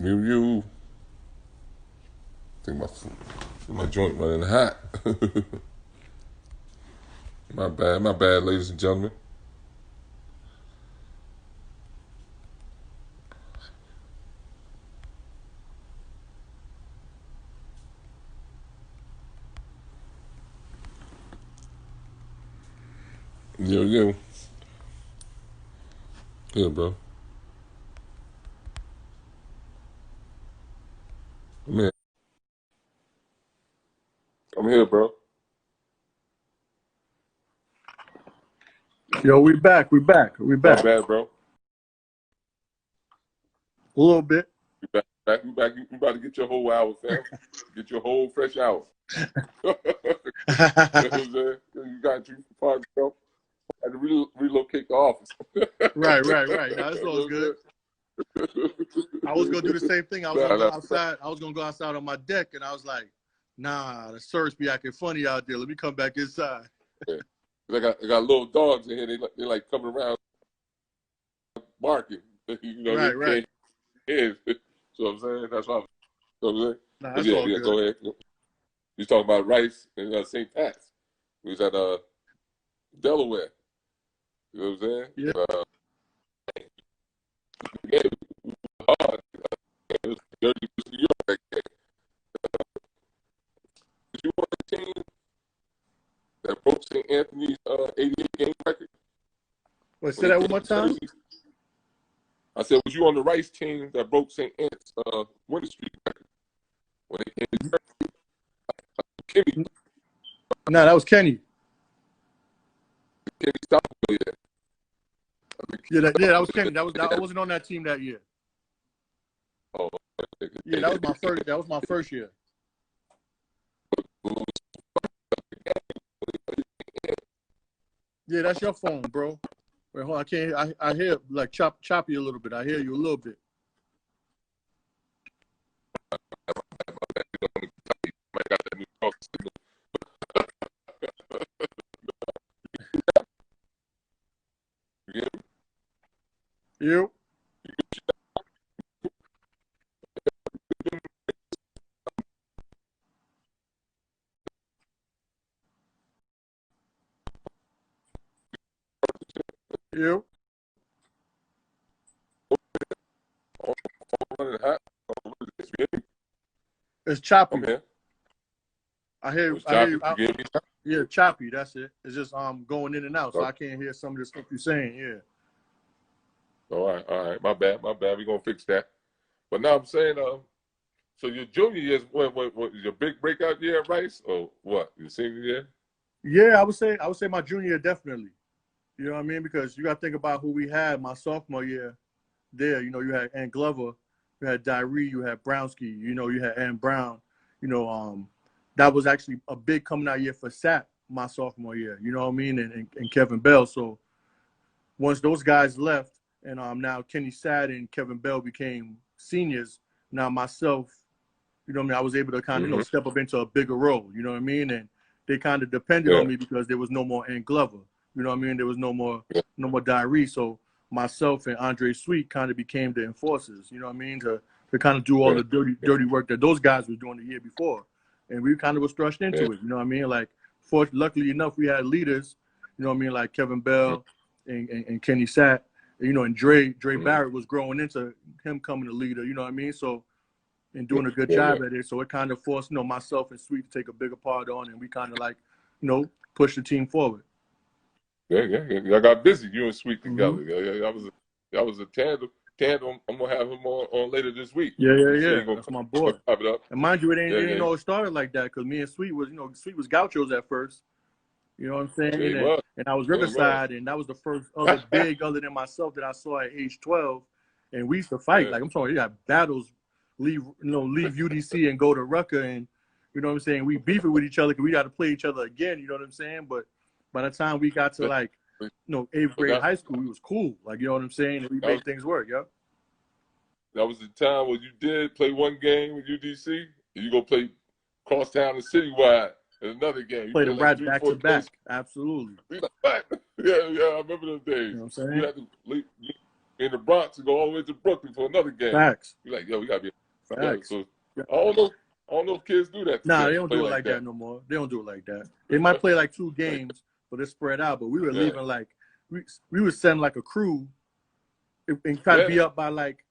You think my joint running hot. My bad, ladies and gentlemen. Yo. Yeah, bro. I'm here. I'm here, bro. Yo, we back. My bad, bro. A little bit. You back. You about to get your whole hour, fam. Get your whole fresh hour. You know what I'm saying? You got too far to go. I had to relocate the office. Right. Now, this all good. I was going to do the same thing. I was going to go outside. I was going to go outside on my deck, and I was like, nah, the surf's be acting funny out there. Let me come back inside. Yeah. I got little dogs in here. They like coming around barking. You know, Right. So I'm saying that's what I'm saying. Nah, that's all good. Go ahead. You talking about Rice and St. Pat's? We was at Delaware. You know what I'm saying? Yeah. It was hard. It was dirty New York that game. Did you want a team that broke St. Anthony's 88 game record? Wait, say that one more time? I said, was you on the Rice team that broke St. Ant's winning streak record when they came to Kenny? No, that was Kenny. Kenny Stockville, yeah. That was Kenny. I wasn't on that team that year. Oh, yeah, that was my first year. Yeah, that's your phone, bro. Wait, hold on. I can't. I hear like choppy a little bit. I hear you a little bit. You? You? It's choppy. I'm here. I hear you. Yeah, choppy. That's it. It's just going in and out, so I can't hear some of the stuff you're saying. Yeah. All right. My bad. We're gonna fix that. But now I'm saying, so your junior year is what your big breakout year at Rice, or what? Your senior year? Yeah, I would say my junior year definitely. You know what I mean? Because you got to think about who we had my sophomore year there. You know, you had Ant Glover, you had Dyree, you had Brownski, you know, you had Ant Brown. You know, that was actually a big coming out year for Sapp my sophomore year. You know what I mean? And Kevin Bell. So once those guys left, and now Kenny Sad and Kevin Bell became seniors, now myself, you know what I mean, I was able to kind of, you know, step up into a bigger role, you know what I mean? And they kind of depended on me because there was no more Ant Glover. You know what I mean? There was no more Dyree. So myself and Andre Sweet kind of became the enforcers, you know what I mean? To kind of do all the dirty work that those guys were doing the year before. And we kind of was thrust into it, you know what I mean? Like, luckily enough, we had leaders, you know what I mean, like Kevin Bell and Kenny Satt, you know, and Dre Barrett was growing into him coming a leader, you know what I mean? So, and doing a good job at it. So it kind of forced, you know, myself and Sweet to take a bigger part on, and we kind of like, you know, push the team forward. Yeah. I got busy. You and Sweet together. That was a tandem. I'm gonna have him on later this week. Yeah. That's my boy. And mind you, it ain't know it started like that because me and Sweet was, you know, Sweet was Gauchos at first. You know what I'm saying? And I was Riverside, and that was the first other big other than myself that I saw at age 12. And we used to fight. Like I'm talking, you got battles, leave UDC and go to Rucker, and you know what I'm saying? We beefing with each other because we got to play each other again. You know what I'm saying? But by the time we got to like, you know, 8th grade high school, we was cool. Like, you know what I'm saying? And we made things work, That was the time when you did play one game with UDC, and you go play crosstown and citywide in another game. You played them right 3, back 4 to back. Absolutely. Yeah, I remember those days. You know what I'm saying? in the Bronx to go all the way to Brooklyn for another game. Facts. You're like, yo, we gotta be. Facts. So I don't know if kids do that. Nah, they don't do it like that no more. They don't do it like that. They might play like 2 games, but they're spread out. But we were leaving like we would send like a crew and try to be up by like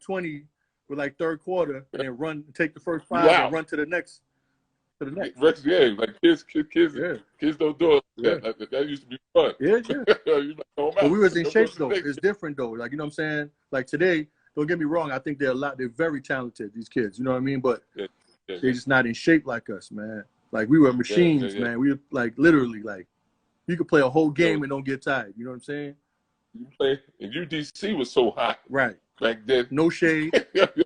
20 with like third quarter, and then take the first 5 and run to the next. Yeah, like kids don't do it. Yeah. That used to be fun. Yeah. But we was in shape though. It's different though. Like, you know what I'm saying? Like today, don't get me wrong. I think they're very talented, these kids. You know what I mean? But they're just not in shape like us, man. Like we were machines, man. We were like literally like you could play a whole game and don't get tired. You know what I'm saying? You play, and UDC was so hot. Right. Back then. No shade.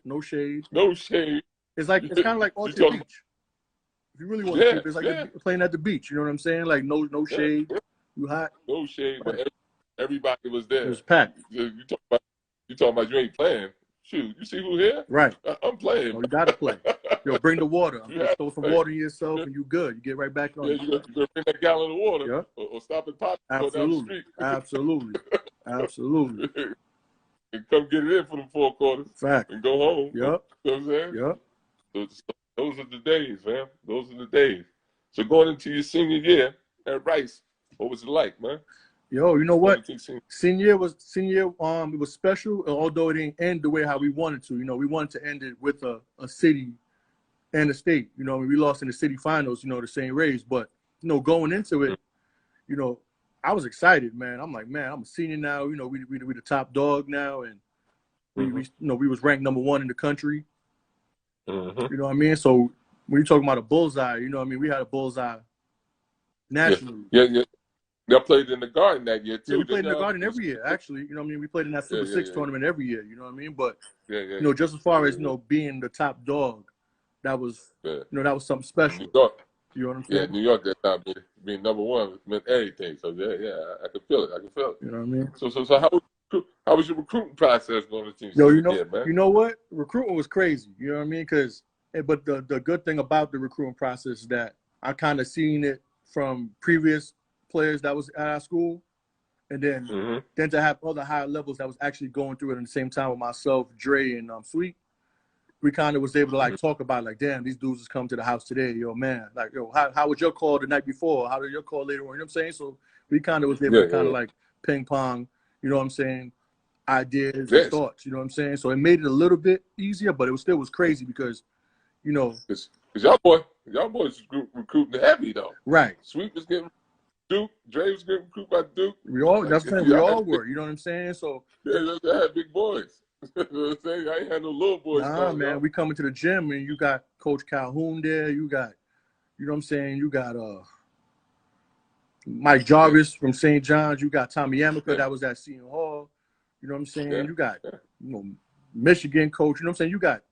No shade. No shade. It's kind of like Orchard Beach. If you really want to keep it, it's like playing at the beach. You know what I'm saying? Like no shade. You hot. No shade, but everybody was there. It was packed. You talking about you ain't playing. Shoot, you see who here? Right. I'm playing. No, you got to play. Yo, bring the water. Throw some water in yourself and you good. You get right back on. Yeah, you got to bring that gallon of water or stop at pot and go down the street. Absolutely. And come get it in for the 4 quarters. Fact. And go home. Yep. You know what I'm saying? Yep. Those are the days, man. Those are the days. So going into your senior year at Rice, what was it like, man? Yo, you know what? Senior it was special, although it didn't end the way how we wanted to. You know, we wanted to end it with a city and a state. You know, we lost in the city finals, you know, the St. Rays. But, you know, going into it, you know, I was excited, man. I'm like, man, I'm a senior now. You know, we the top dog now, and we was ranked number 1 in the country. You know what I mean? So when you're talking about a bullseye, you know what I mean? We had a bullseye nationally. Yeah. Y'all played in the Garden that year, too. Yeah, we played in the Garden every year, actually. You know what I mean? We played in that Super 6 tournament every year, you know what I mean? But, you know, just as far as, you know, being the top dog, that was, you know, that was something special. New York. You know what I'm saying? Yeah, New York that time being number 1 meant everything. So, I could feel it. You know what I mean? So how was your recruiting process going to team? Yo, you know what? Recruiting was crazy. You know what I mean? But the good thing about the recruiting process is that I kind of seen it from previous players that was at our school, and then to have other higher levels that was actually going through it at the same time with myself, Dre, and Sweet. We kind of was able to like talk about like, damn, these dudes just come to the house today, yo, man. Like, yo, how was your call the night before? How did your call later on? You know what I'm saying? So we kind of was able to kind of like ping pong, you know what I'm saying, ideas and thoughts, you know what I'm saying? So it made it a little bit easier, but it still was crazy because, you know. Because y'all boys recruiting heavy, though. Right. Sweet was getting Duke. Dre was getting recruited by Duke. We all were, you know what I'm saying? So. Yeah, they had big boys. You know what I'm saying? I ain't had no little boys. Nah, man, we coming to the gym and you got Coach Calhoun there. You got, you know what I'm saying? You got Mike Jarvis from St. John's. You got Tommy Amica that was at Seton Hall. You know what I'm saying? You got, you know, Michigan coach. You know what I'm saying? You got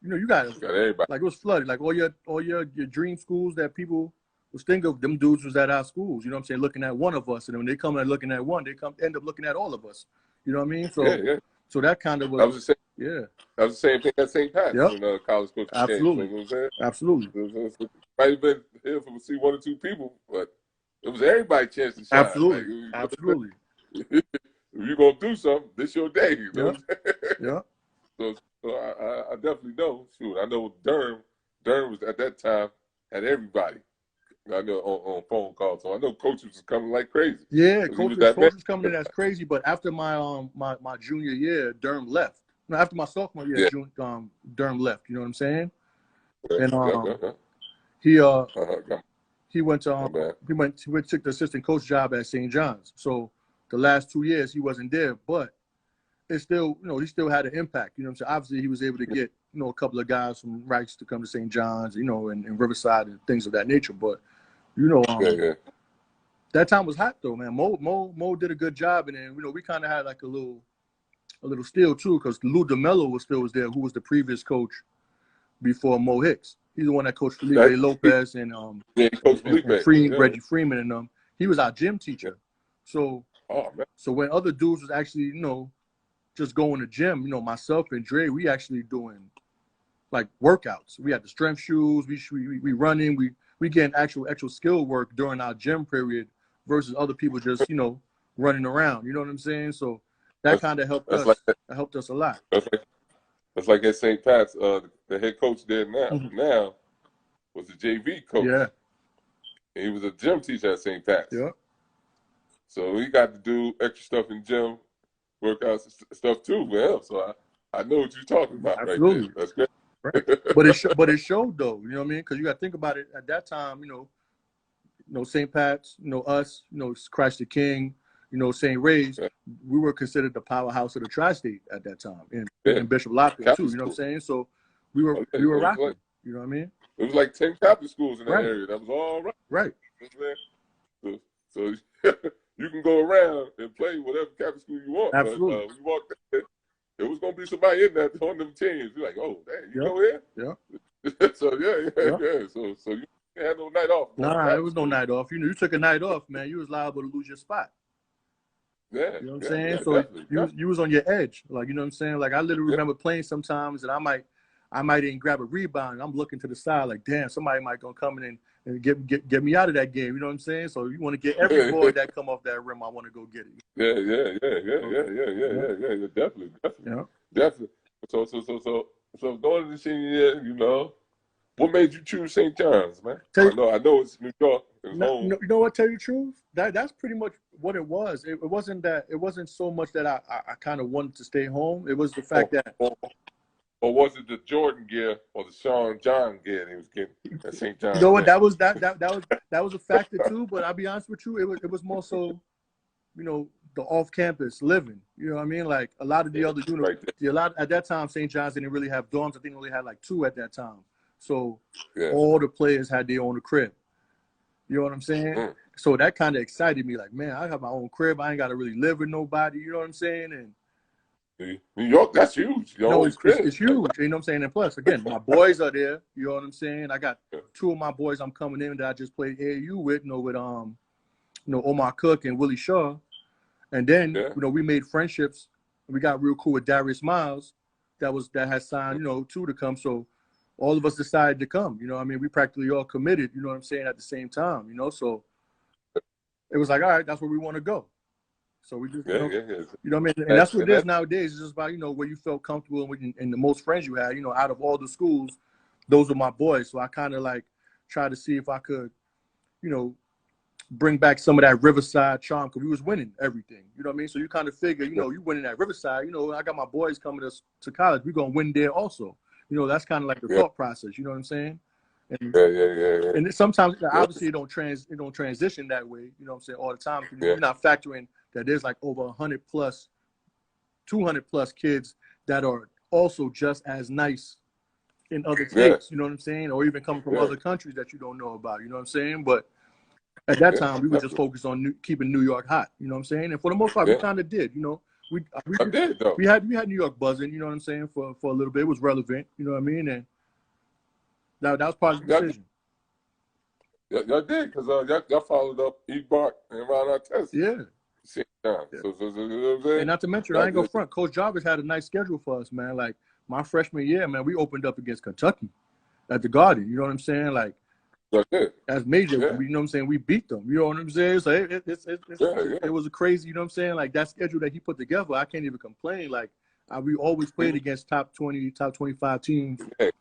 everybody. Like it was flooded. Like all your dream schools that people was thinking of, them dudes was at our schools. You know what I'm saying? Looking at one of us, and when they come and looking at one, they end up looking at all of us. You know what I mean? So So that kind of was. That was the same thing at St. Pat's when college coach. Absolutely. You know what I'm saying? Absolutely. Might have been here to see 1 or 2 people, but it was everybody's chance to shine. Absolutely. Like, Absolutely. If you're gonna do something, this your day. You know yeah. So I definitely know. Shoot, I know Durham was at that time had everybody. I know on phone calls, so I know coaches was coming like crazy. Yeah, coaches coming in as crazy. But after my my junior year, Durham left. No, after my sophomore year, Durham left. You know what I'm saying? And he went to he took the assistant coach job at St. John's. So the last 2 years he wasn't there, but it's still, you know, he still had an impact. You know what I'm saying? Obviously he was able to get, you know, a couple of guys from Rice to come to St. John's, you know, and Riverside and things of that nature. But you know, that time was hot though, man. Mo did a good job, and then, you know, we kind of had like a little steal too, because Lou DeMello was there, who was the previous coach before Mo Hicks. He's the one that coached Felipe Lopez and Reggie Freeman and them. He was our gym teacher. So when other dudes was actually, you know, just going to gym, you know, myself and Dre, we actually doing like workouts. We had the strength shoes. We running. We getting actual skill work during our gym period versus other people just, you know, running around. You know what I'm saying? So that kind of helped us. Like that helped us a lot. That's like at St. Pat's. The head coach there now was the JV coach. Yeah. And he was a gym teacher at St. Pat's. Yeah. So he got to do extra stuff in gym, workouts and stuff too with him. So I know what you're talking about. Absolutely. Right there. That's great. Right. But it showed though, you know what I mean? Because you got to think about it at that time, St. Pat's, us, Christ the King, St. Ray's, we were considered the powerhouse of the tri-state at that time, and Bishop Lockwood too. You know what I'm saying? So we were rocking. Like, you know what I mean? It was like 10 Catholic schools in that area. That was all right. Right. So you can go around and play whatever Catholic school you want. Absolutely. But, you walked there, there was gonna be somebody in there on them teams. You're like, oh, damn, you go here? Yeah. So yeah. So you had no night off. Nah, it was no night off. You took a night off, man. You was liable to lose your spot. Yeah. You know what I'm saying? Yeah, so definitely. you was on your edge. Like, you know what I'm saying? Like, I literally remember playing sometimes and I might even grab a rebound and I'm looking to the side like, damn, somebody might gonna come in and get me out of that game. You know what I'm saying? So you want to get every boy that come off that rim, I want to go get it. Yeah. Definitely. Yeah. Definitely. So going to the senior year, what made you choose St. John's, man? I know it's New York. Home. You know what? Tell you the truth, that's pretty much what it was. It wasn't so much that I kind of wanted to stay home. It was the fact that. Or was it the Jordan gear or the Sean John gear he was getting at St. John's? You know what? That was a factor too. But I'll be honest with you, it was more so, the off-campus living. You know what I mean? Like a lot of the other at that time, St. John's didn't really have dorms. I think they only had like 2 at that time. So all the players had their own crib. You know what I'm saying? So that kind of excited me. Like, man, I have my own crib. I ain't got to really live with nobody. You know what I'm saying? And New York, that's huge. It's huge. You know what I'm saying? And plus, again, my boys are there. You know what I'm saying? I got 2 of my boys I'm coming in that I just played AAU with. With Omar Cook and Willie Shaw. And then we made friendships. We got real cool with Darius Miles. That had signed 2 to come. So all of us decided to come. You know what I mean? We practically all committed. You know what I'm saying? At the same time. So it was like, all right, that's where we want to go. So we just, you know what I mean? And that's what it is nowadays. It's just about, where you felt comfortable and the most friends you had, out of all the schools, those are my boys. So I kind of like try to see if I could, bring back some of that Riverside charm because we was winning everything. You know what I mean? So you kind of figure, you winning at Riverside, I got my boys coming to college. We're going to win there also. That's kind of like the thought process. You know what I'm saying? And, and sometimes, obviously, it don't transition that way. You know what I'm saying? All the time. You're not factoring that there's like over 100 plus, 200 plus kids that are also just as nice in other states. You know what I'm saying? Or even coming from other countries that you don't know about. You know what I'm saying? But at that time, we were just focused on keeping New York hot. You know what I'm saying? And for the most part, we kind of did. We did though. We had New York buzzing. You know what I'm saying? For a little bit, it was relevant. You know what I mean? And that was part of the decision. Y'all did because y'all followed up E-Bart and Ron Artest. Yeah. So, and not to mention, I ain't go front. Coach Jarvis had a nice schedule for us, man. Like my freshman year, man, we opened up against Kentucky at the Garden. You know what I'm saying? Like that's major. You know what I'm saying? We beat them. You know what I'm saying? So it was a crazy. You know what I'm saying? Like that schedule that he put together, I can't even complain. Like we always played against top 20, top 25 teams. Hey,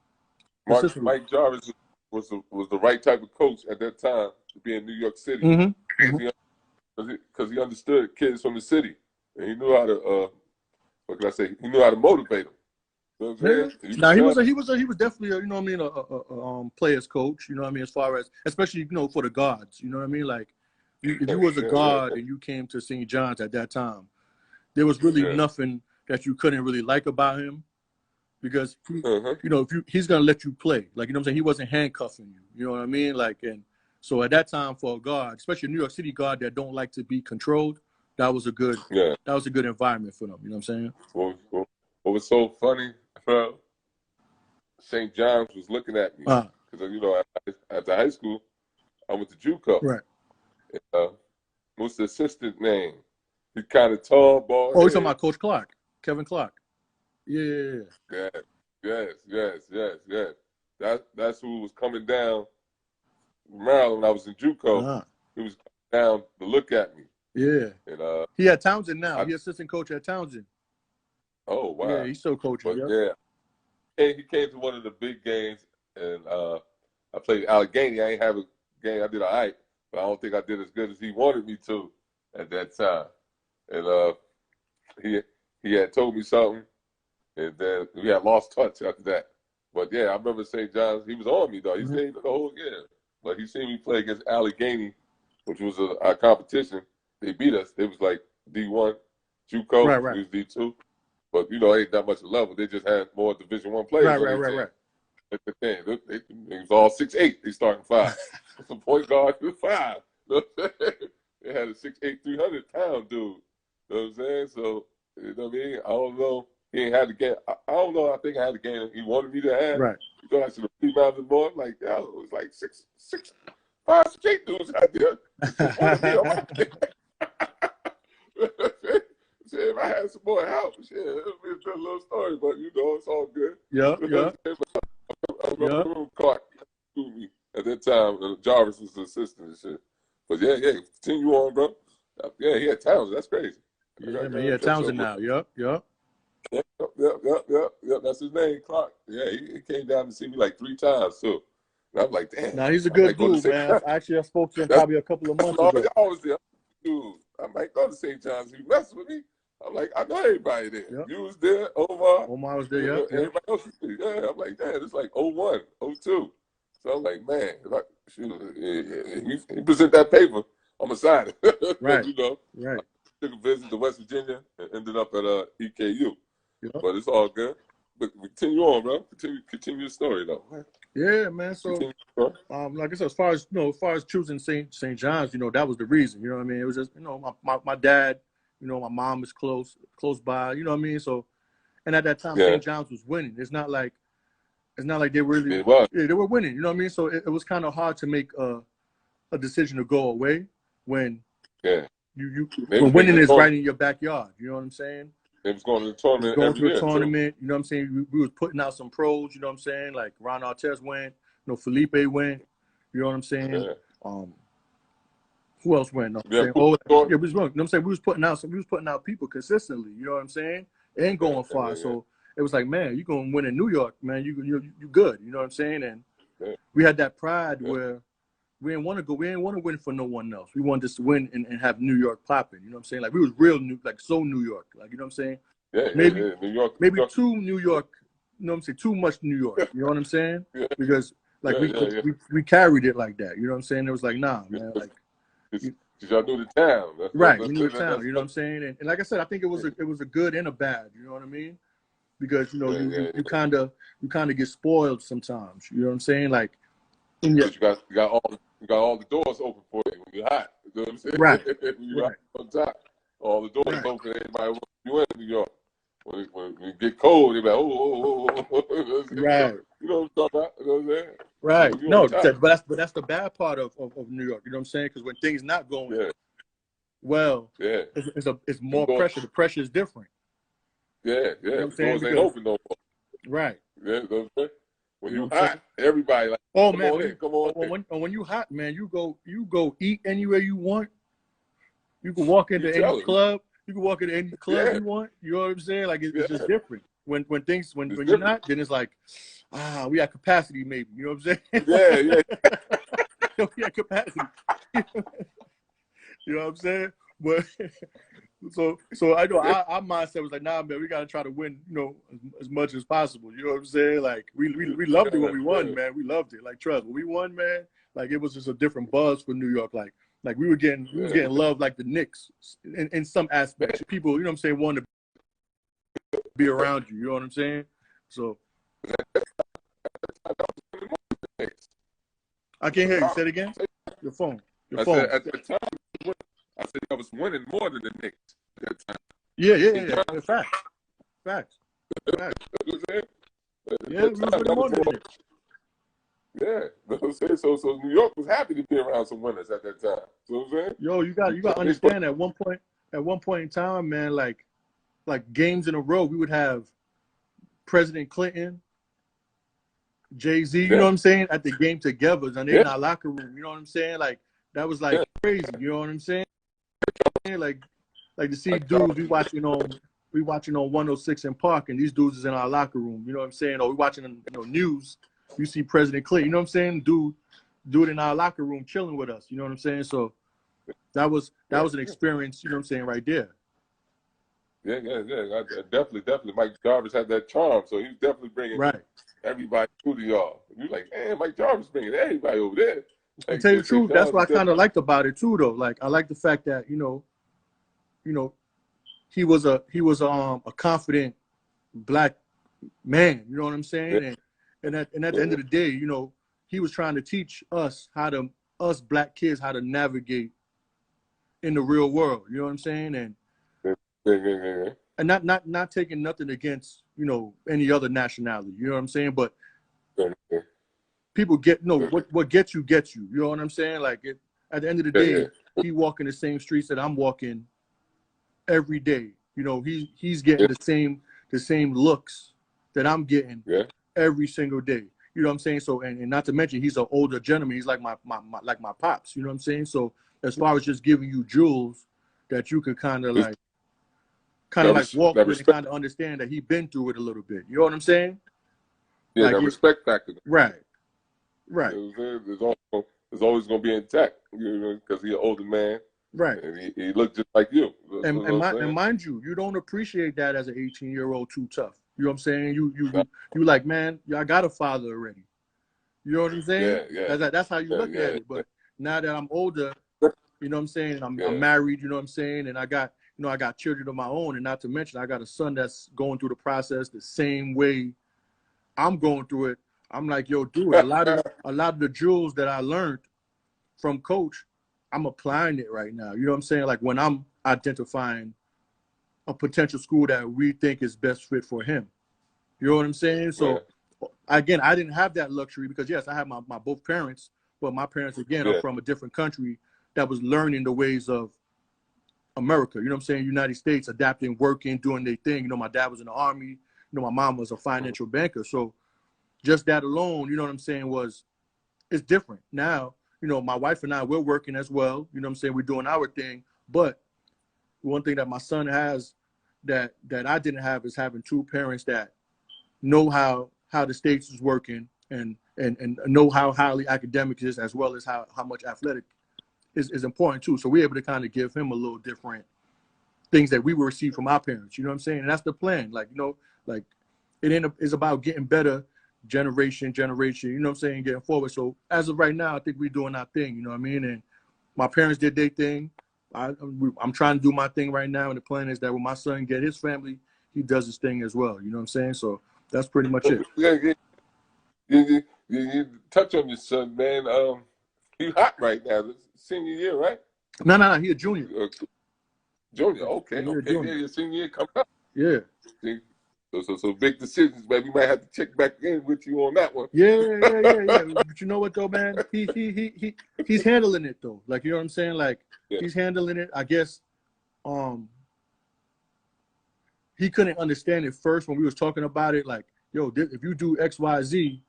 Mike Jarvis was the right type of coach at that time to be in New York City because he understood kids from the city and he knew how to he knew how to motivate them. You know what I'm Now he was definitely a players coach. You know what I mean? As far as especially for the guards. You know what I mean? Like if you was a guard and you came to St. John's at that time, there was really nothing that you couldn't really like about him. Because he's gonna let you play, like you know what I'm saying, he wasn't handcuffing you. You know what I mean? Like, and so at that time for a guard, especially a New York City guard that don't like to be controlled, that was a good environment for them. You know what I'm saying? What was so funny, bro? St. John's was looking at me because after high school, I went to JUCO. Right. And, what's the assistant name? He kind of tall, bald. Oh, you're talking about Coach Clark, Kevin Clark. Yeah. Yes. That's who was coming down from Maryland when I was in JUCO. He was coming down to look at me. Yeah. And he at Townsend now. He assistant coach at Townsend. Oh wow. Yeah, he's still coaching. But yeah, he came to one of the big games, and I played Allegheny. I ain't have a game. I did all right, but I don't think I did as good as he wanted me to at that time. And he had told me something, and then we had lost touch after that. But yeah, I remember St. John's. He was on me though. He stayed the whole game. But he seen me play against Allegheny, which was our competition. They beat us. They was like D1, JUCO. Right. We was D2. But ain't that much level. They just had more Division I players. Right. At the time, it was all 6'8". They starting 5. The point guard was 5. They had a 6'8", 300-pound dude. You know what I'm saying? So you know what I mean? I don't know. He ain't had the game. I don't know. I think I had the game he wanted me to have. Right. You thought I should have rebounded more? I'm like, yeah, it was like 5, 6, 8 dudes out there. If I had some more help, shit, it would be a good little story. But it's all good. Yeah. I remember Clark told me at that time. Jarvis was the assistant and shit. But yeah, continue on, bro. Yeah, he had Townsend. That's crazy. Yeah, man, he had Townsend now. Yep. Yep. That's his name, Clark. Yeah, he came down to see me like 3 times too. And I'm like, damn. Now he's a good dude, man. Actually, I spoke to him probably a couple of months ago. I was there, dude. I might go to St. John's. He messing with me. I'm like, I know everybody there. Yep. You was there, Omar was there, yeah. Everybody else was there. Yeah, I'm like, damn, it's like 01, 02. So I'm like, man, he present that paper, I'm going to sign it. Right. Right. I took a visit to West Virginia and ended up at EKU. Yep. But it's all good. But continue on, bro. Continue your story, though. Yeah, man. So, like I said, as far as choosing St. John's, that was the reason. You know what I mean? It was just, my dad. My mom was close by. You know what I mean? So, and at that time, St. John's was winning. It's not like they really. They were winning. You know what I mean? So it was kind of hard to make a decision to go away when when winning is right in your backyard. You know what I'm saying? They was going to the tournament. Going to a tournament. You know what I'm saying? We was putting out some pros. You know what I'm saying? Like Ron Artest went. Felipe went. You know what I'm saying? Yeah. Who else went? We was, you know what I'm saying? We was putting out people consistently. You know what I'm saying? It ain't going far. Yeah. So it was like, man, you gonna win in New York, man. You good. You know what I'm saying? And we had that pride where we didn't want to go. We didn't want to win for no one else. We wanted just to win and have New York popping. You know what I'm saying? Like we was real New, like so New York. Like you know what I'm saying? Yeah. New York. Maybe too New York. You know what I'm saying? Too much New York. You know what I'm saying? Because like we carried it like that. You know what I'm saying? It was like, nah, man. Like. Because y'all knew the town. Right, we knew the town. You know what I'm saying? And like I said, I think it was a good and a bad. You know what I mean? Because you kind of get spoiled sometimes. You know what I'm saying? Like, you got all the doors open for you when you're hot. You know what I'm saying? Right. When you're right on top, all the doors open. Everybody wants you in New York. When you get cold, they're like, oh. Right. You know what I'm talking about? You know what I'm saying? Right. No, but that's the bad part of New York. You know what I'm saying? Because when things not going well, it's more pressure. The pressure is different. Yeah. You know what I'm saying? Doors ain't open no more. Right. Yeah. You know what I'm saying? When you hot, everybody like, oh man, come on. When you hot, man, you go eat anywhere you want. You can walk into any club. You can walk into any club you want. You know what I'm saying? Like it's just different. When you're not, then it's like, we have capacity maybe. You know what I'm saying? Yeah. We have capacity. You know what I'm saying? But so I know our mindset was like, nah, man, we gotta try to win, as much as possible. You know what I'm saying? Like we loved it when we won, man. We loved it. Like trust, when we won, man, like it was just a different buzz for New York. Like we was getting love like the Knicks in some aspects. People, you know what I'm saying, want to be around you. You know what I'm saying? So I can't hear you. Say it again. Your phone. Said, at that time, I said I was winning more than the Knicks at that time. Yeah. Facts. You know what I'm saying? Yeah, we was winning more than the Knicks. Yeah, you know what I'm saying? So New York was happy to be around some winners at that time. You know what I'm saying? Yo, you got to understand at one point in time, man, like games in a row, we would have President Clinton, Jay-Z, you know what I'm saying, at the game together, and they in our locker room, you know what I'm saying? Like that was like crazy, you know what I'm saying? Like to see dudes we watching on 106 in Park, and these dudes is in our locker room. You know what I'm saying? Or we watching news. You see President Clinton. You know what I'm saying? Dude in our locker room chilling with us. You know what I'm saying? So that was an experience. You know what I'm saying? Right there. Yeah. Definitely. Mike Jarvis had that charm, so he was definitely bringing everybody to the y'all. You're like, man, Mike Jarvis bringing everybody over there. Like, to tell you the truth, that's what I kind of liked about it too, though. Like, I like the fact that he was a confident black man. You know what I'm saying? Yeah. And at the end of the day, he was trying to teach us black kids how to navigate in the real world. You know what I'm saying? And and not taking nothing against any other nationality. You know what I'm saying? But people what gets you. You know what I'm saying? Like at the end of the day, he walking the same streets that I'm walking every day. He's getting the same looks that I'm getting every single day. You know what I'm saying? So and not to mention he's an older gentleman. He's like my pops. You know what I'm saying? So as far as just giving you jewels that you could kind of walk with and kind of understand that he's been through it a little bit. You know what I'm saying? Yeah, that respect factor. Right. It's always going to be intact, because he's an older man. Right. And he looked just like you. And mind you, you don't appreciate that as an 18-year-old too tough. You know what I'm saying? You like, man, I got a father already. You know what I'm saying? Yeah. That's how you look at it. But now that I'm older, you know what I'm saying? I'm married, you know what I'm saying? And I got children of my own, and not to mention I got a son that's going through the process the same way I'm going through it. I'm like, yo, dude, a lot of the jewels that I learned from Coach, I'm applying it right now. You know what I'm saying? Like when I'm identifying a potential school that we think is best fit for him. You know what I'm saying? So again, I didn't have that luxury because yes, I have my both parents, but my parents again are from a different country that was learning the ways of America. You know what I'm saying? United States, adapting, working, doing their thing. My dad was in the Army. My mom was a financial banker. So just that alone, you know what I'm saying, it's different. Now, my wife and I, we're working as well. You know what I'm saying? We're doing our thing. But one thing that my son has that I didn't have is having two parents that know how the States is working and know how highly academic it is, as well as how much athletic is important too. So we're able to kind of give him a little different things that we will receive from our parents. You know what I'm saying? And that's the plan. Like, it's about getting better generation, you know what I'm saying, getting forward. So as of right now, I think we're doing our thing, you know what I mean? And my parents did their thing. I'm trying to do my thing right now, and the plan is that when my son get his family, he does his thing as well. You know what I'm saying? So that's pretty much it. You touch on your son, man. He's hot right now. This senior year, right? No, he a junior. Junior, okay. Junior. Your senior year coming up. Yeah. So big decisions, man. We might have to check back in with you on that one. Yeah. But you know what though, man? He's handling it though. Like, you know what I'm saying? Like, he's handling it. I guess he couldn't understand it first when we was talking about it. Like, yo, if you do X, Y, Z,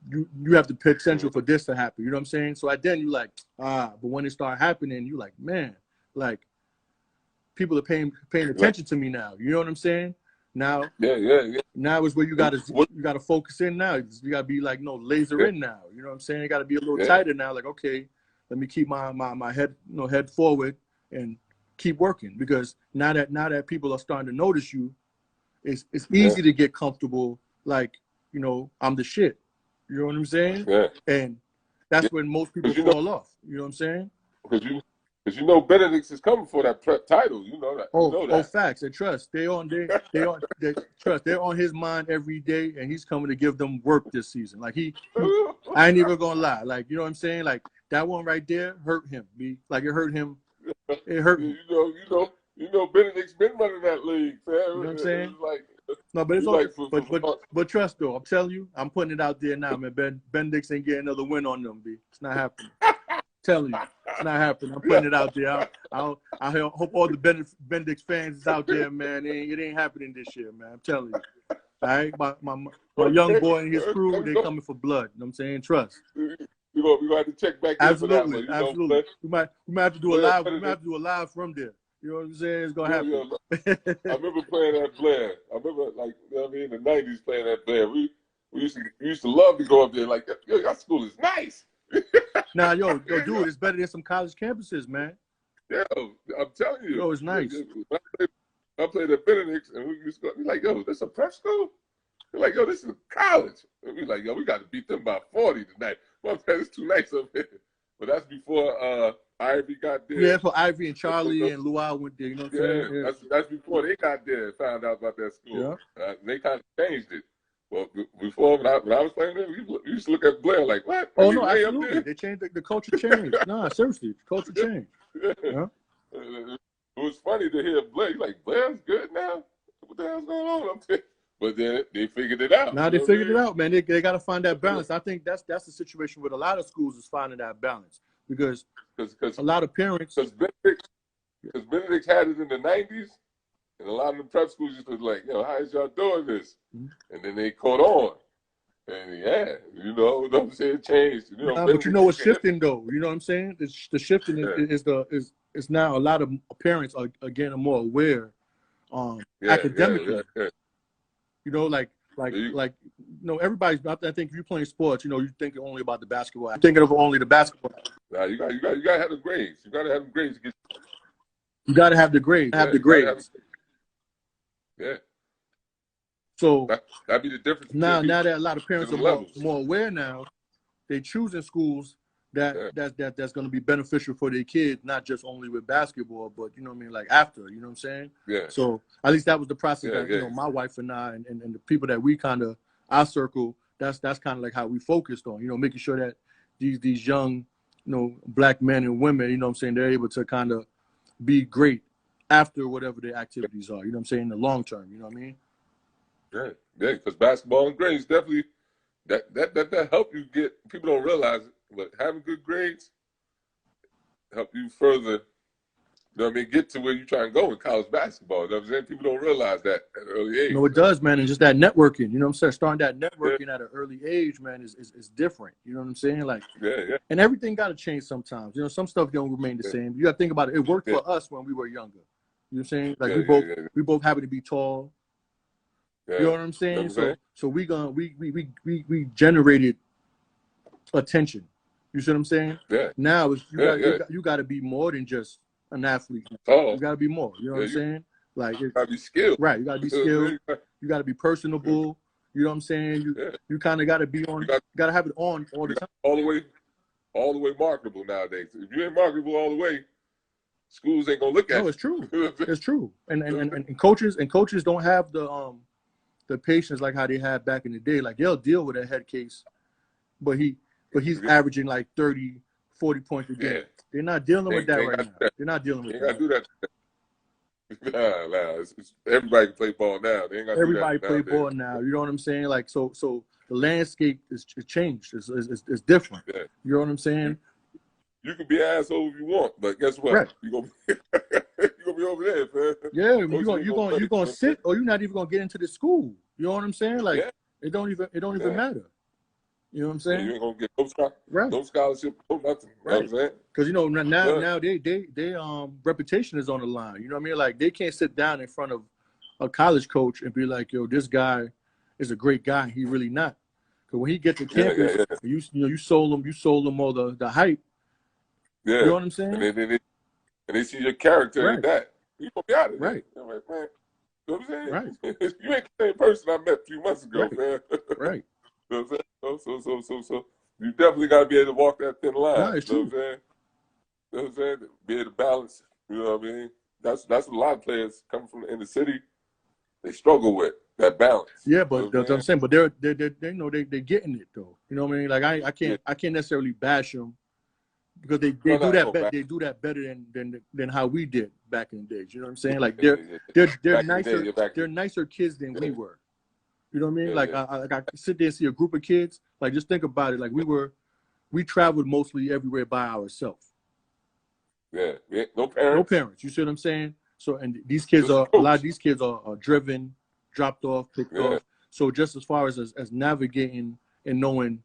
you have to pick Central for this to happen. You know what I'm saying? So then you like, but when it start happening, you like, man, like people are paying attention to me now. You know what I'm saying? Now, now is where you gotta focus in now. You gotta be like, laser in now. You know what I'm saying? You gotta be a little tighter now. Like, okay, let me keep my head, head forward and keep working, because now that people are starting to notice you, it's easy to get comfortable. Like, I'm the shit. You know what I'm saying? Yeah. And that's when most people fall off. You know what I'm saying? Because Benedict's is coming for that prep title. You know that. Oh, facts. And trust, they're on his mind every day, and he's coming to give them work this season. Like I ain't even gonna lie. Like, you know what I'm saying? Like that one right there hurt him. Like it hurt him. It hurt him. Benedict's been running that league. Man. You know what I'm saying? No, but it's all. But trust though, I'm telling you, I'm putting it out there now, man. Benedict's ain't getting another win on them, B. It's not happening. Telling you, it's not happening. I'm putting it out there. I hope all the Bendix fans is out there, man. It ain't happening this year, man. I'm telling you. All right, my young boy and his crew, they coming for blood. You know what I'm saying? Trust. We're gonna have to check back in for that one. Absolutely. We might have to do a live. We might have to do a live from there. You know what I'm saying? It's gonna happen. I remember playing at Blair. I remember, like, you know what I mean, in the '90s playing at Blair. We used to love to go up there. Like, yo, your school is nice. Nah, yo, dude, it's better than some college campuses, man. Yo, I'm telling you. Yo, it's nice. I played at Benedict's, and we used to go, like, yo, this a prep school? They're like, yo, this is college. And we like, yo, we got to beat them by 40 tonight. Well, it's too nice up here. But that's before Ivy got there. Yeah, for Ivy and Charlie and Luau went there. You know what I'm saying? Yeah, that's before they got there and found out about that school. Yeah. They kind of changed it. Well, before when I was playing there, we used to look at Blair like, what? Oh no, absolutely. They changed the culture changed. Nah, seriously, the culture changed. Yeah. It was funny to hear Blair. He's like, Blair's good now. What the hell's going on up there? But then they figured it out. Now they figured it out, man. They got to find that balance. I think that's the situation with a lot of schools is finding that balance because a lot of parents. Because Benedict had it in the '90s, and a lot of the prep schools just was like, yo, how is y'all doing this? Mm-hmm. And then they caught on. And yeah, you know what I'm saying? It changed. You know, but you know what's shifting though? You know what I'm saying? The shifting is now a lot of parents are getting more aware academically. Yeah. You know, like everybody's. I think if you're playing sports, you know, you think only about the basketball. I'm thinking of only the basketball. Nah, you got to have the grades. You got to have the grades. You got to have the grades. Have the grades. Yeah. So that'd be the difference. Now that a lot of parents are more aware now, they choosing schools that's going to be beneficial for their kids, not just only with basketball, but you know what I mean, like after, you know what I'm saying? Yeah. So at least that was the process that you know my wife and I and the people that we kind of our circle. That's kind of like how we focused on, you know, making sure that these young, you know, black men and women, you know what I'm saying, they're able to kind of be great after whatever their activities are. You know what I'm saying? In the long term, you know what I mean? Yeah, because basketball and grades definitely that help you get. People don't realize it, but having good grades help you further. You know what I mean? Get to where you try and go in college basketball. You know what I'm saying? People don't realize that at an early age. No, it does, man. And just that networking. You know what I'm saying? Starting that networking at an early age, man, is different. You know what I'm saying? Like, and everything got to change sometimes. You know, some stuff don't remain the same. You got to think about it. It worked for us when we were younger. You know what I'm saying? Like we both happen to be tall. Yeah. You know what I'm saying? So we generated attention. You see what I'm saying? Yeah. Now you got to be more than just an athlete. You got to be more. You know what I'm saying? Like you got to be skilled. Right. You got to be skilled. You got to be personable. You know what I'm saying? You kind of got to be on. You got to have it on all the time. All the way marketable nowadays. If you ain't marketable all the way, schools ain't gonna look at. No, it's true. It's true. And coaches don't have the patience like how they had back in the day. Like they'll deal with a head case, but he's averaging like 30, 40 points a game. They're not dealing with that right now. They're not dealing with that. They ain't gotta do that. Nah. Everybody can play ball now. They ain't gotta everybody play ball now. You know what I'm saying? Like so the landscape is changed. It's different. Yeah. You know what I'm saying? You can be an asshole if you want, but guess what? Right. You're gonna be over there, man. Yeah, you're gonna sit, or you're not even gonna get into the school. You know what I'm saying? Like it don't even matter. You know what I'm saying? You ain't gonna get no scholarship, no nothing. Right. You know what I'm saying? Because you know now they reputation is on the line. You know what I mean? Like they can't sit down in front of a college coach and be like, yo, this guy is a great guy. He really not. Because when he gets to campus, you sold him all the hype. Yeah. You know what I'm saying? And they see your character and that. You gonna be out of there. Right. You know what I'm saying? Right. You ain't the same person I met a few months ago, man. Right. You know what I'm saying? So you definitely gotta be able to walk that thin line. No, it's true. You know what I'm saying? Be able to balance. You know what I mean? That's what a lot of players coming from the inner city, they struggle with that balance. Yeah, but that's what I'm saying. But they're getting it though. You know what I mean? Like I can't necessarily bash them. Because they do that better than how we did back in the days. You know what I'm saying? Like they're nicer kids than we were. You know what I mean? Like I sit there and see a group of kids. Like just think about it. Like we traveled mostly everywhere by ourselves. Yeah. No parents. No parents. You see what I'm saying? So and these kids a lot of these kids are driven, dropped off, picked off. So just as far as navigating and knowing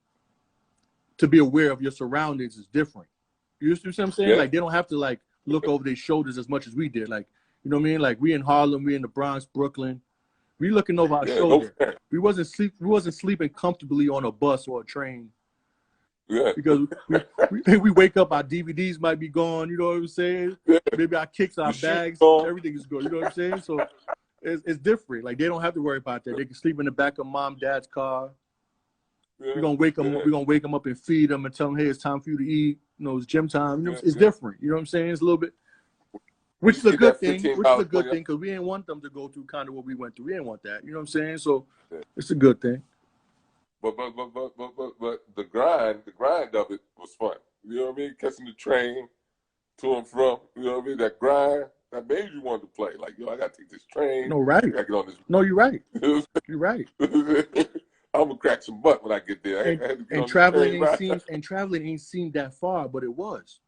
to be aware of your surroundings is different. You see what I'm saying? Like they don't have to like look over their shoulders as much as we did. Like, you know what I mean? Like, we in Harlem, we in the Bronx, Brooklyn. We looking over our shoulder. We wasn't sleeping comfortably on a bus or a train. Yeah. Because we wake up, our DVDs might be gone. You know what I'm saying? Yeah. Maybe our kicks, our bags, everything is good. You know what I'm saying? So it's different. Like, they don't have to worry about that. They can sleep in the back of mom, dad's car. Yeah. We're gonna wake them. We're gonna wake them up and feed them and tell them, hey, it's time for you to eat. You know, it's gym time. You know, it's different. You know what I'm saying? It's a little bit. Which is a good thing. Which is a good thing, because we didn't want them to go through kind of what we went through. We didn't want that. You know what I'm saying? So it's a good thing. But the grind of it was fun. You know what I mean? Catching the train to and from. You know what I mean? That grind that made you want to play. Like, yo, I gotta take this train. No, right. I gotta get on this. No, you're right. You're right. I'm gonna crack some butt when I get there. And traveling ain't seemed that far, but it was.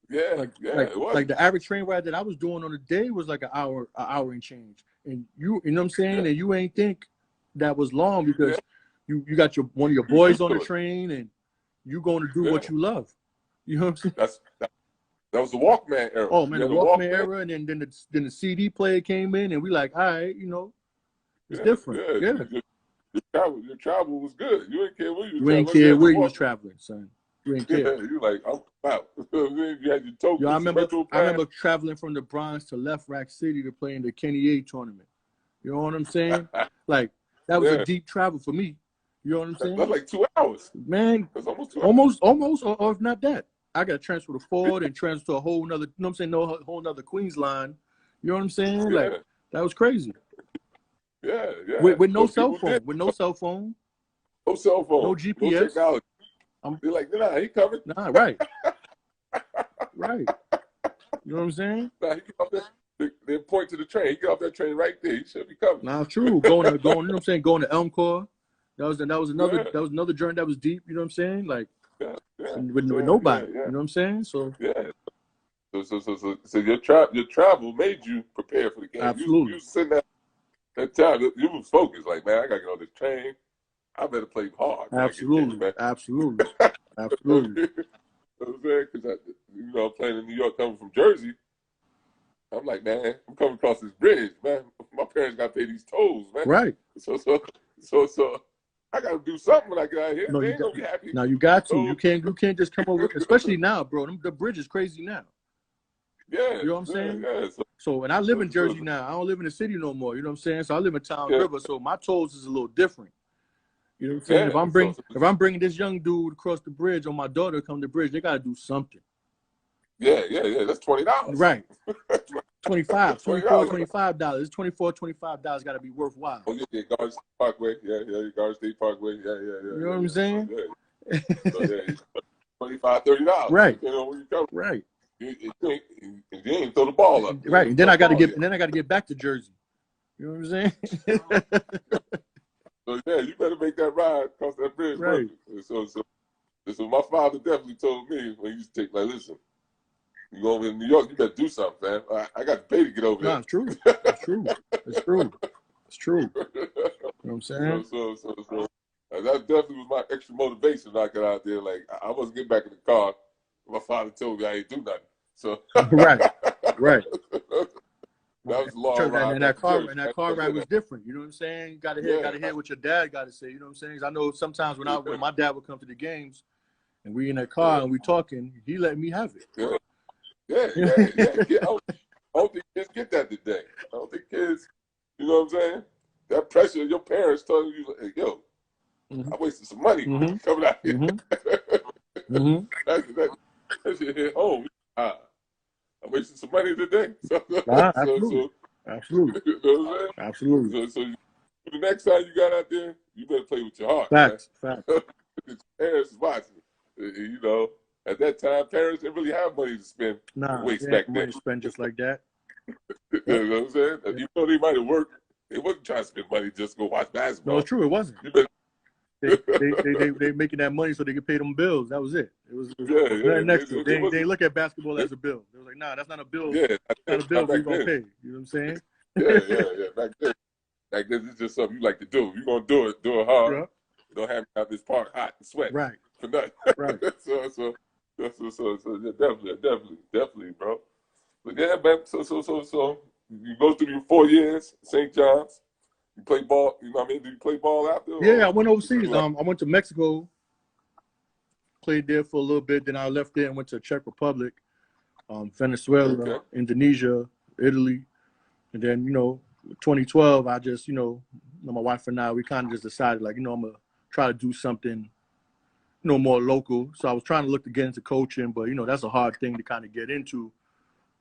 Yeah, it was. Like the average train ride that I was doing on a day was like an hour and change. And you know what I'm saying? And you ain't think that was long, because you got one of your boys on the train, and you going to do what you love. You know what I'm saying? That was the Walkman era. Oh man, the Walkman era, and then the CD player came in, and we like, all right, you know, it's different. Your travel was good. You didn't care where you was traveling. You ain't care where you was traveling, son. You ain't care. Yeah, you like, I'm out. You had your tokens. I remember traveling from the Bronx to Left Rack City to play in the Kenny A tournament. You know what I'm saying? Like, that was a deep travel for me. You know what I'm saying? That's like 2 hours. Man, that's almost 2 hours. Almost, or if not that. I got to transfer to Ford and transfer to a whole nother, you know what I'm saying? No, whole nother Queens line. You know what I'm saying? Like, that was crazy. Yeah. With no cell phone. With no cell phone. No cell phone. No GPS. No technology. They're like, nah, he covered. Nah, right. Right. You know what I'm saying? Nah, he get off that. They point to the train. He get off that train right there. He should be covered. Nah, true. Going, you know what I'm saying? Going to Elm Corps. That was another journey that was deep. You know what I'm saying? Like, with nobody. You know what I'm saying? So So your travel made you prepare for the game. Absolutely. You sitting that time. You was focused. Like, man, I gotta get on this train. I better play hard. Absolutely. Absolutely. Absolutely. You know what I'm saying? Because playing in New York, coming from Jersey, I'm like, man, I'm coming across this bridge, man. My parents got to pay these tolls, man. Right. So I got to do something when I get out here. They ain't gonna be happy. Now you got to. You can't just come over, especially now, bro. The bridge is crazy now. Yeah. You know what I'm saying? Yeah. So, and I live in Jersey now. I don't live in the city no more. You know what I'm saying? So I live in Town River. So my tolls is a little different. You know what I'm saying? If I'm bringing this young dude across the bridge, or my daughter come to the bridge, they got to do something. Yeah. That's $20. Right. $25, $25. $24, $25 got to be worthwhile. Oh, yeah, Garden State Parkway. Yeah, Garden State Parkway. Yeah. You know what I'm saying? $25, $30. Right. You know, when you come. Right. You ain't throw the ball up. Right. And then I got to get back to Jersey. You know what I'm saying? So you better make that ride across that bridge. Right. So my father definitely told me when he used to take, like, listen, you go over in New York, you better do something, man. I got to pay to get over there. No, it's true. It's true. It's true. It's true. You know what I'm saying? So that definitely was my extra motivation when I got out there. Like, I wasn't getting back in the car. My father told me I ain't do nothing. So right. That was a long ride. And that car ride was different. You know what I'm saying? You gotta hear what your dad gotta say. You know what I'm saying? I know sometimes when my dad would come to the games and we in that car and we talking, he let me have it. Yeah. I don't think kids get that today. I don't think kids, you know what I'm saying? That pressure of your parents telling you, hey, yo, I wasted some money coming out here. That shit hit home. I wasted some money today. Absolutely. Absolutely. You know what I'm saying? Absolutely. So the next time you got out there, you better play with your heart. Facts. Parents is watching. You know, at that time, parents didn't really have money to spend. Waste back then. Money to spend just like that. You know what I'm saying? Even though they might have worked, they wasn't trying to spend money just to go watch basketball. No, it's true. It wasn't. They making that money so they could pay them bills. That was it. It was next to it. They look at basketball as a bill. They was like, nah, that's not a bill. Yeah, that's not a bill we're gonna pay. You know what I'm saying? Yeah. Back then, it's just something you like to do. You're gonna do it hard. Yeah. Don't have to have this park hot and sweat. Right. For nothing. Right. so definitely, bro. But yeah, man. So you go through your 4 years, St. John's. You play ball. You know what I mean? Did you play ball after? Yeah, I went overseas. I went to Mexico, played there for a little bit. Then I left there and went to Czech Republic, Venezuela, Indonesia, Italy, and then 2012. I just my wife and I, we kind of just decided like I'm gonna try to do something more local. So I was trying to look to get into coaching, but that's a hard thing to kind of get into.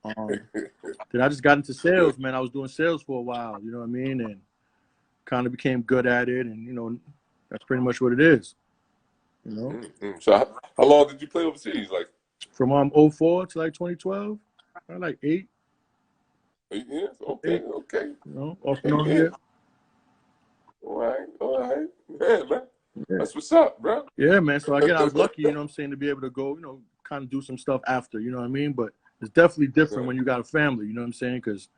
Then I just got into sales, man. I was doing sales for a while, you know what I mean, and kind of became good at it, and that's pretty much what it is. So how long did you play overseas? Like from 2004 to like 2012, like 8 years. Okay. Off and on here. All right. Yeah, man. Yeah. That's what's up, bro. Yeah, man. So again, I was lucky, to be able to go, kind of do some stuff after, you know what I mean? But it's definitely different when you got a family, you know what I'm saying? Because,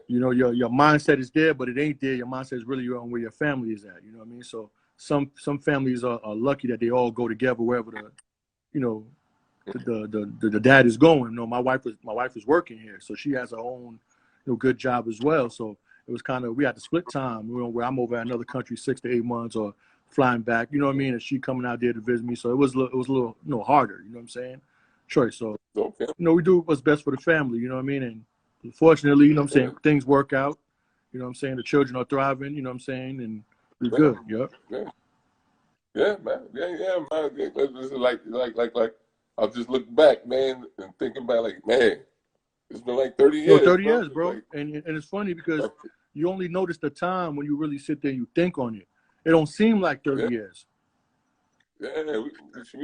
your mindset is there, but it ain't there. Your mindset is really on where your family is at, you know what I mean? So some families are lucky that they all go together wherever the dad is going. My wife is working here, so she has her own good job as well. So it was kind of, we had to split time, where I'm over at another country 6 to 8 months or flying back, you know what I mean? And she coming out there to visit me. So it was a little harder, you know what I'm saying? Choice. So, we do what's best for the family, you know what I mean? And fortunately, you know what I'm saying, things work out, you know what I'm saying? The children are thriving, you know what I'm saying? And we're good, Yeah, man. Yeah, man. It's like I was just looking back, man, and thinking about like, man, it's been like 30 years. 30 years, bro. Like, and it's funny because you only notice the time when you really sit there and you think on it. It don't seem like 30 years. Yeah, we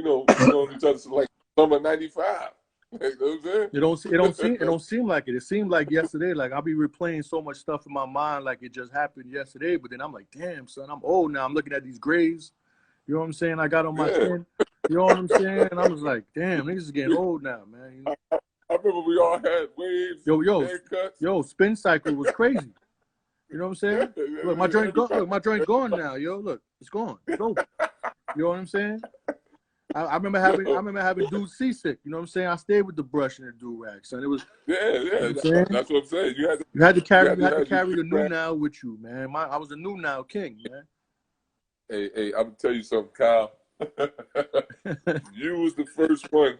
know each other since like summer '95. You know what I'm saying? It don't seem like it. It seemed like yesterday. Like I'll be replaying so much stuff in my mind, like it just happened yesterday. But then I'm like, damn, son, I'm old now. I'm looking at these grays. You know what I'm saying? I got on my chin. You know what I'm saying? And I was like, damn, niggas is getting old now, man. I remember we all had waves. Yo, spin cycle was crazy. You know what I'm saying? Look, my joint gone now, yo. Look, it's gone. It's over. You know what I'm saying? I remember having dudes seasick. You know what I'm saying? I stayed with the brush and the do-rag, son. It was that's what I'm saying. You had to carry the new now with you, man. I was a new now king, man. Hey, I'm gonna tell you something, Kyle. You was the first one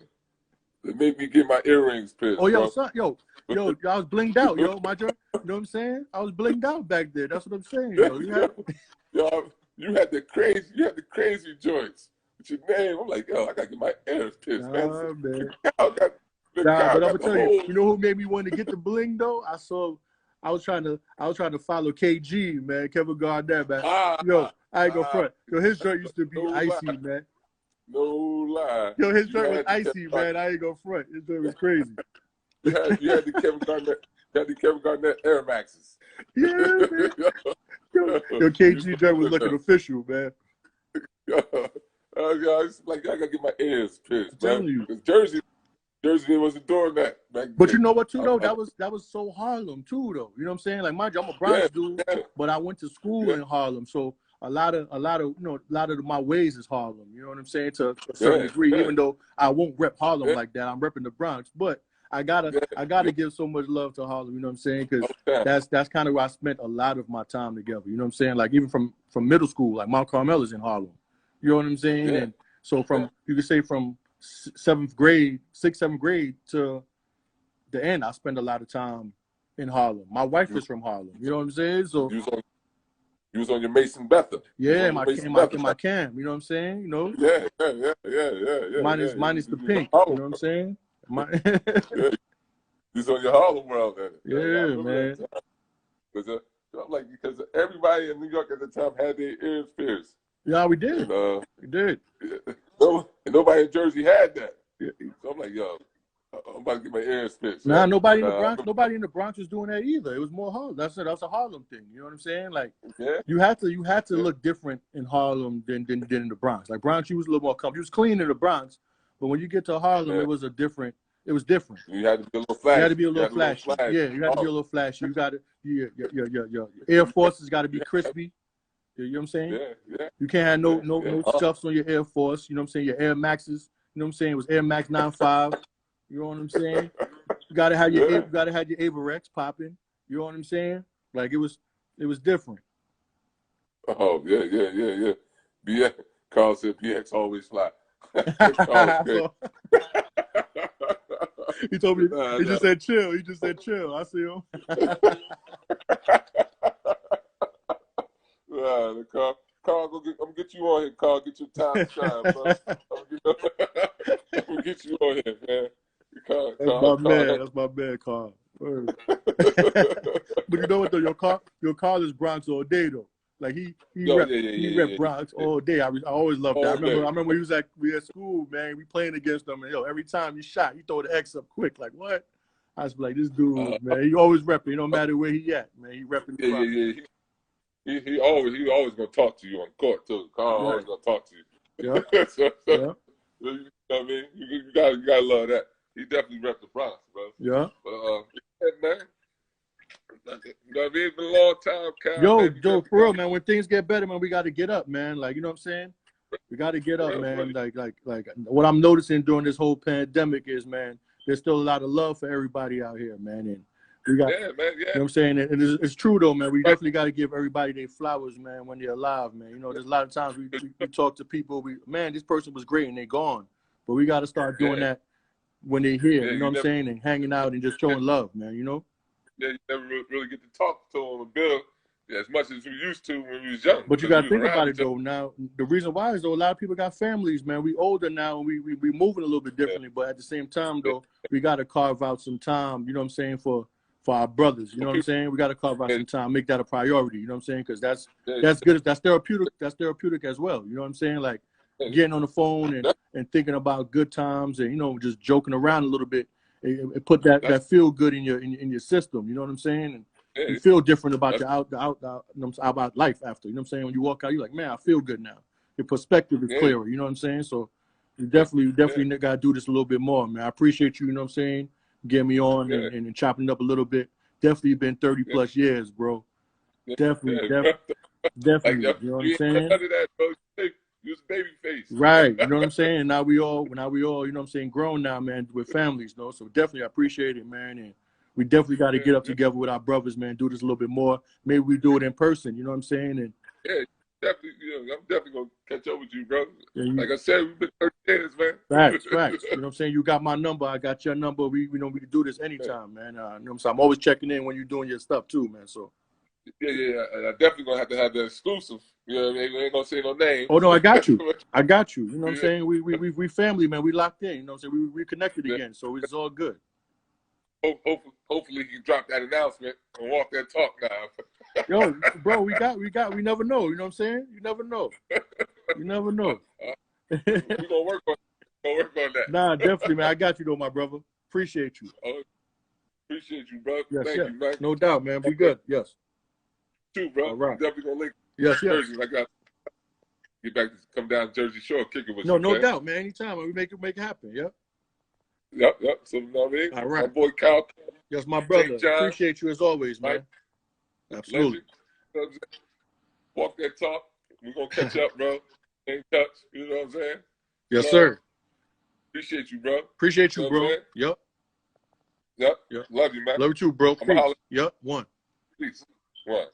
that made me get my earrings pierced. Oh, yo, son, yo, I was blinged out, yo. My joint, you know what I'm saying? I was blinged out back there. That's what I'm saying, yo. You had the crazy joints. With your name, I'm like, yo, I gotta get my ears pierced, man. But I'm gonna tell you, you know who made me want to get the bling though? I was trying to follow KG, man, Kevin Garnett, man. Yo, I ain't go front. Yo, his joint used to be icy, man. No lie. Yo, his joint was icy, man. I ain't go front. His joint was crazy. You had the Kevin Garnett Air Maxes. Yeah, man. Yo, KG joint was looking official, man. I gotta get my ears pierced. I'm telling you. Jersey was a doormat back But you know what too though? That was so Harlem too though. You know what I'm saying? Like mind you, I'm a Bronx dude, but I went to school in Harlem, so a lot of my ways is Harlem. You know what I'm saying? To a certain degree, even though I won't rep Harlem like that, I'm repping the Bronx. But I gotta give so much love to Harlem. You know what I'm saying? Because that's kind of where I spent a lot of my time together. You know what I'm saying? Like even from middle school, like Mount Carmel is in Harlem. You know what I'm saying? And so you could say from 6th, 7th grade to the end, I spend a lot of time in Harlem. My wife is from Harlem. You know what I'm saying? So you was on your Mason Betha. Yeah, my cam. You know what I'm saying? You know? Yeah. Minus the pink. You know what I'm saying? He's on your Harlem World. Yeah, man. Because everybody in New York at the time had their ears pierced. Yeah, we did. We did. Nobody in Jersey had that. So I'm like, yo, I'm about to get my ears pierced. Nah, nobody in the Bronx was doing that either. It was more Harlem. That's a Harlem thing. You know what I'm saying? Like, you had to look different in Harlem than in the Bronx. Like Bronx, you was a little more comfortable. You was clean in the Bronx, but when you get to Harlem, it was different. You had to be a little flashy. You had to be a little flashy. Yeah, you had to be a little flashy. You got to your Air Forces got to be crispy. You know what I'm saying? Yeah. You can't have no stuffs on your Air Force. You know what I'm saying? Your Air Maxes. You know what I'm saying? It was Air Max 95. You know what I'm saying? You gotta have your Averex popping. You know what I'm saying? Like it was different. Oh yeah. BX, Carl said BX always fly. So, he told me he just said chill. He just said chill. I see him. Carl, I'm gonna get you on here, Carl. Get your time to shine, bro. I'm gonna get you on here, man. That's my man, Carl. But you know what though, your Carl is Bronx all day though. Like he rep Bronx all day. I always loved that. I remember when we at school, man. We playing against them, and every time he shot, he throw the X up quick. Like what? I was like, this dude, man. He always repping. No matter where he at, man. He repping. Yeah. He always gonna talk to you on court too. Carl always gonna talk to you. Yeah. You know what I mean? You gotta love that. He definitely repped the Bronx, bro. Yeah. But man. You know what I mean? It's been a long time, Cal. Yo, for real, man. When things get better, man, we got to get up, man. Like, you know what I'm saying? We got to get up, man. Like what I'm noticing during this whole pandemic is, man, there's still a lot of love for everybody out here, man. And we got, yeah, man, yeah. You know what I'm saying? And it's true though, man. We definitely got to give everybody their flowers, man, when they're alive, man. You know, there's a lot of times we talk to people, man, this person was great and they're gone, but we got to start doing that when they're here. You know what I'm saying? And hanging out and just showing love, man. You know. Yeah, you never really get to talk to them and build as much as we used to when we was young. But you got to think about it, though. Now, the reason why is, though, a lot of people got families, man. We older now, and we moving a little bit differently. But at the same time, though, we got to carve out some time, you know what I'm saying, for our brothers. You know what I'm saying? We got to carve out some time, make that a priority, you know what I'm saying? Because that's good. That's therapeutic as well. You know what I'm saying? Like, getting on the phone and thinking about good times and, you know, just joking around a little bit. It put that feel good in your system, you know what I'm saying? And you feel different about your about life after, you know what I'm saying? When you walk out, you're like, man, I feel good now. Your perspective is clearer, you know what I'm saying? So you definitely got to do this a little bit more, man. I appreciate you, you know what I'm saying? Getting me on and chopping it up a little bit. Definitely been 30 plus years, bro. Definitely, you know what I'm saying? You was baby face. Right. You know what I'm saying? And now we all, you know what I'm saying, grown now, man, with families, you know? So definitely I appreciate it, man. And we definitely got to get up together with our brothers, man, do this a little bit more. Maybe we do it in person, you know what I'm saying? And definitely, I'm definitely going to catch up with you, bro. Like I said, we've been 30 years, man. Facts. You know what I'm saying? You got my number. I got your number. We can do this anytime, man. You know what I'm saying? I'm always checking in when you're doing your stuff too, man. So. Yeah. I definitely gonna have to have the exclusive. You know what I mean? We ain't gonna say no names. Oh no, I got you. You know what I'm saying? We family, man. We locked in. You know what I'm saying? We reconnected again, so it's all good. Hopefully you drop that announcement and walk that talk now. Yo, bro, we never know. You know what I'm saying? You never know. We're gonna work on that. Nah, definitely, man. I got you though, my brother. Appreciate you. Appreciate you, bro. Yes, Thank you, man. No doubt, man. We good. Yes. Too, bro. All right. Definitely gonna link. Yes. Jersey. I got get back to come down Jersey Shore, kick it with you. No doubt, man. Anytime we make it happen. Yep. So you know what I mean? All right. My boy Cal. Yes, my brother. Appreciate you as always, man. Absolutely. Walk that talk. We're gonna catch up, bro. Stay in touch. You know what I'm saying? Yes, sir. Appreciate you, bro. Appreciate you, bro. Yep. Love you, man. Love you too, bro. Yep. One. Peace. One.